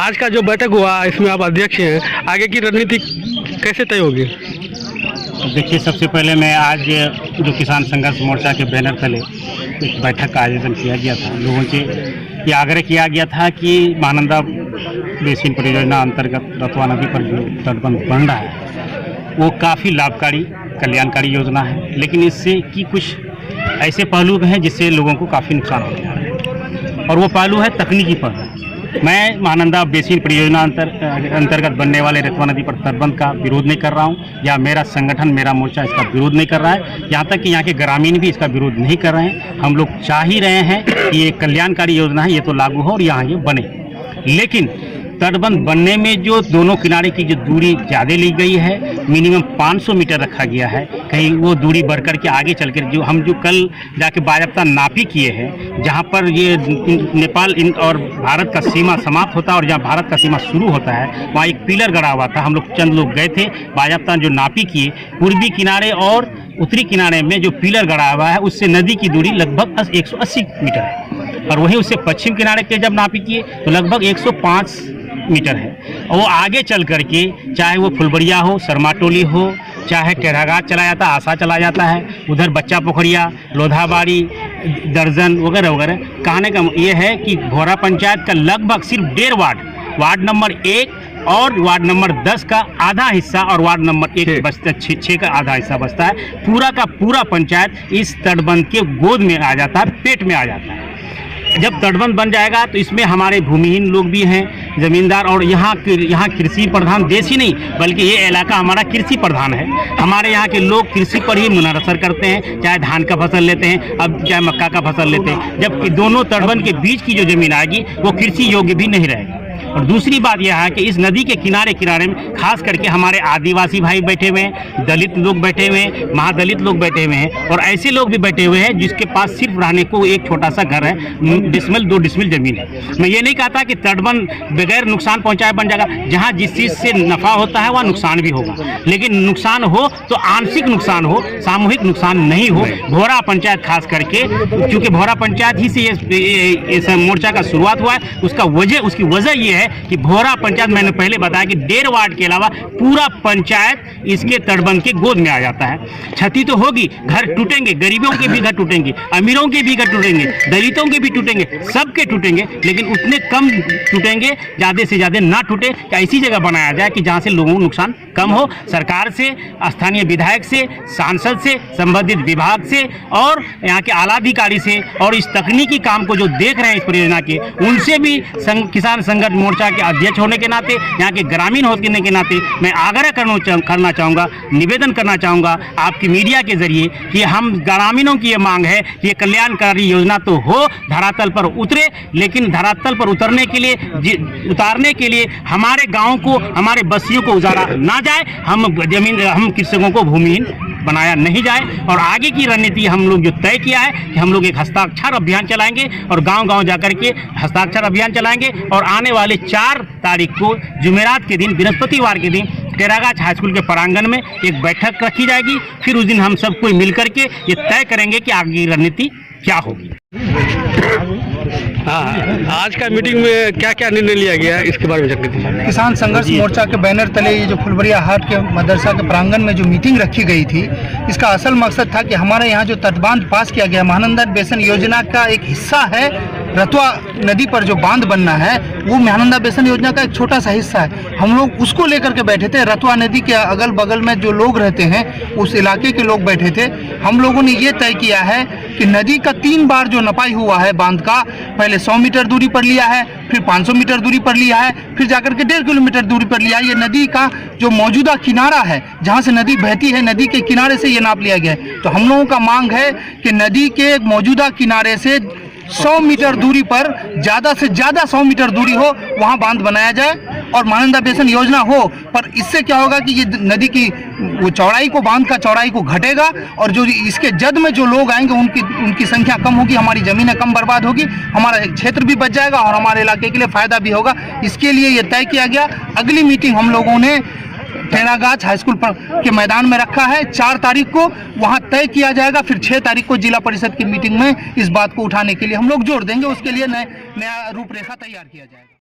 आज का जो बैठक हुआ इसमें आप अध्यक्ष हैं, आगे की रणनीति कैसे तय होगी? देखिए, सबसे पहले मैं आज जो किसान संघर्ष मोर्चा के बैनर तले एक बैठक का आयोजन किया गया था, लोगों से ये आग्रह किया गया था कि महानंदा बेसिन परियोजना अंतर्गत रतवा नदी पर जो तटबंध बन रहा है वो काफ़ी लाभकारी कल्याणकारी योजना है, लेकिन इससे कि कुछ ऐसे पहलू हैं जिससे लोगों को काफ़ी नुकसान हो रहा है, और वो पहलू है तकनीकी पहलू। मैं महानंदा बेसिन परियोजना अंतर्गत बनने वाले रतवा नदी पर तटबंध का विरोध नहीं कर रहा हूँ, या मेरा संगठन मेरा मोर्चा इसका विरोध नहीं कर रहा है, यहाँ तक कि यहाँ के ग्रामीण भी इसका विरोध नहीं कर रहे हैं। हम लोग चाह ही रहे हैं कि ये कल्याणकारी योजना है, ये तो लागू हो और यहाँ ये बने। लेकिन तटबंध बनने में जो दोनों किनारे की जो दूरी ज़्यादा ली गई है, मिनिमम 500 मीटर रखा गया है, कहीं वो दूरी बढ़ कर के आगे चल कर जो हम जो कल जाके बाज़ाब्ता नापी किए हैं, जहाँ पर ये नेपाल और भारत का सीमा समाप्त होता है और जहाँ भारत का सीमा शुरू होता है वहाँ एक पिलर गड़ा हुआ था। हम लोग चंद लोग गए थे, बाज़ाब्ता जो नापी किए, पूर्वी किनारे और उत्तरी किनारे में जो पिलर गड़ा हुआ है उससे नदी की दूरी लगभग 180 मीटर है, और वहीं उससे पश्चिम किनारे के जब नापी किए तो लगभग 105 मीटर है। और वो आगे चल करके चाहे वो फुलबड़िया हो, सरमाटोली हो, चाहे टेढ़ाघाट चला जाता है, आशा चला जाता है, उधर बच्चा पोखरिया, लोधाबाड़ी, दर्जन वगैरह वगैरह। कहने का ये है कि भोरा पंचायत का लगभग सिर्फ 1.5 वार्ड नंबर 1 और वार्ड नंबर 10 का आधा हिस्सा और वार्ड नंबर 1 बचता 6 का आधा हिस्सा बचता है। पूरा का पूरा पंचायत इस तटबंध के गोद में आ जाता है, पेट में आ जाता है। जब तटबंध बन जाएगा तो इसमें हमारे भूमिहीन लोग भी हैं, ज़मींदार, और यहाँ कृषि प्रधान देश ही नहीं बल्कि ये इलाका हमारा कृषि प्रधान है। हमारे यहाँ के लोग कृषि पर ही मुनहसर करते हैं, चाहे धान का फसल लेते हैं, अब चाहे मक्का का फसल लेते हैं, जबकि दोनों तटबंध के बीच की जो ज़मीन आएगी वो कृषि योग्य भी नहीं रहेगी। और दूसरी बात यह है कि इस नदी के किनारे किनारे में खास करके हमारे आदिवासी भाई बैठे हुए हैं, दलित लोग बैठे हुए हैं, महादलित लोग बैठे हुए हैं, और ऐसे लोग भी बैठे हुए हैं जिसके पास सिर्फ रहने को एक छोटा सा घर है, डिसमिल 2 डिसमिल जमीन है। मैं ये नहीं कहता कि तटबंध बगैर नुकसान पहुंचाए बन जाएगा, जहाँ जिस चीज़ से नफ़ा होता है वहाँ नुकसान भी होगा, लेकिन नुकसान हो तो आंशिक नुकसान हो, सामूहिक नुकसान नहीं हो। भोरा पंचायत खास करके, क्योंकि भोरा पंचायत ही से ये मोर्चा का शुरुआत हुआ है, उसकी वजह ये है कि भोरा पंचायत, मैंने पहले बताया कि 1.5 वार्ड के अलावा पूरा पंचायत इसके तटबंध के गोद में आ जाता है। क्षति तो होगी, घर टूटेंगे, गरीबों के भी घर टूटेंगे, अमीरों के भी घर टूटेंगे, दलितों के भी टूटेंगे, सबके टूटेंगे, लेकिन उतने कम टूटेंगे, ज़्यादा से ज़्यादा ना टूटे। ऐसी जगह बनाया जाए कि जहाँ से लोगों को नुकसान कम हो। सरकार से, स्थानीय विधायक से, सांसद से, संबंधित विभाग से और यहाँ के आलाधिकारी से, और इस तकनीकी काम को जो देख रहे हैं इस परियोजना के, उनसे भी किसान संघर्ष मोर्चा के अध्यक्ष होने के नाते, यहाँ के ग्रामीण होने के नाते मैं आग्रह करना चाहूँगा, निवेदन करना चाहूँगा आपकी मीडिया के जरिए कि हम ग्रामीणों की ये मांग है कि ये कल्याणकारी योजना तो हो, धरातल पर उतरे, लेकिन धरातल पर उतारने के लिए हमारे गाँव को, हमारे बस्तियों को उजाड़ा ना जाए, हम कृषकों को भूमिहीन बनाया नहीं जाए। और आगे की रणनीति हम लोग जो तय किया है कि हम लोग एक हस्ताक्षर अभियान चलाएंगे और गांव-गांव जाकर के हस्ताक्षर अभियान चलाएंगे, और आने वाले 4 तारीख को जुमेरात के दिन, बृहस्पतिवार के दिन टेढ़ाघाट हाई स्कूल के प्रांगण में एक बैठक रखी जाएगी। फिर उस दिन हम सब कोई मिल करके ये तय करेंगे कि आगे की रणनीति क्या होगी। हाँ, आज का मीटिंग में क्या क्या निर्णय लिया गया इसके बारे में जानकारी दीजिए। किसान संघर्ष मोर्चा के बैनर तले ये जो फुलबड़िया हाट के मदरसा के प्रांगण में जो मीटिंग रखी गई थी, इसका असल मकसद था कि हमारे यहाँ जो तटबांध पास किया गया, महानंदा बेसिन योजना का एक हिस्सा है, रतवा नदी पर जो बांध बनना है वो महानंदा बेसिन योजना का एक छोटा सा हिस्सा है। हम लोग उसको लेकर के बैठे थे। रतवा नदी के अगल बगल में जो लोग रहते हैं उस इलाके के लोग बैठे थे। हम लोगों ने ये तय किया है कि नदी का 3 बार जो नपाई हुआ है बांध का, पहले 100 मीटर दूरी पर लिया है, फिर 500 मीटर दूरी पर लिया है, फिर जाकर के 1.5 किलोमीटर दूरी पर लिया है। ये नदी का जो मौजूदा किनारा है, जहाँ से नदी बहती है, नदी के किनारे से ये नाप लिया गया है। तो हम लोगों का मांग है कि नदी के मौजूदा किनारे से 100 मीटर दूरी पर, ज़्यादा से ज़्यादा 100 मीटर दूरी हो, वहाँ बांध बनाया जाए और महानंदा बेसिन योजना हो। पर इससे क्या होगा कि ये नदी की वो चौड़ाई को, बांध का चौड़ाई को घटेगा, और जो इसके जद में जो लोग आएंगे उनकी संख्या कम होगी, हमारी ज़मीनें कम बर्बाद होगी, हमारा क्षेत्र भी बच जाएगा और हमारे इलाके के लिए फ़ायदा भी होगा। इसके लिए ये तय किया गया। अगली मीटिंग हम लोगों ने टेढ़ाघाट हाई स्कूल के मैदान में रखा है। 4 तारीख को वहां तय किया जाएगा। फिर 6 तारीख को जिला परिषद की मीटिंग में इस बात को उठाने के लिए हम लोग जोर देंगे। उसके लिए नया रूपरेखा तैयार किया जाएगा।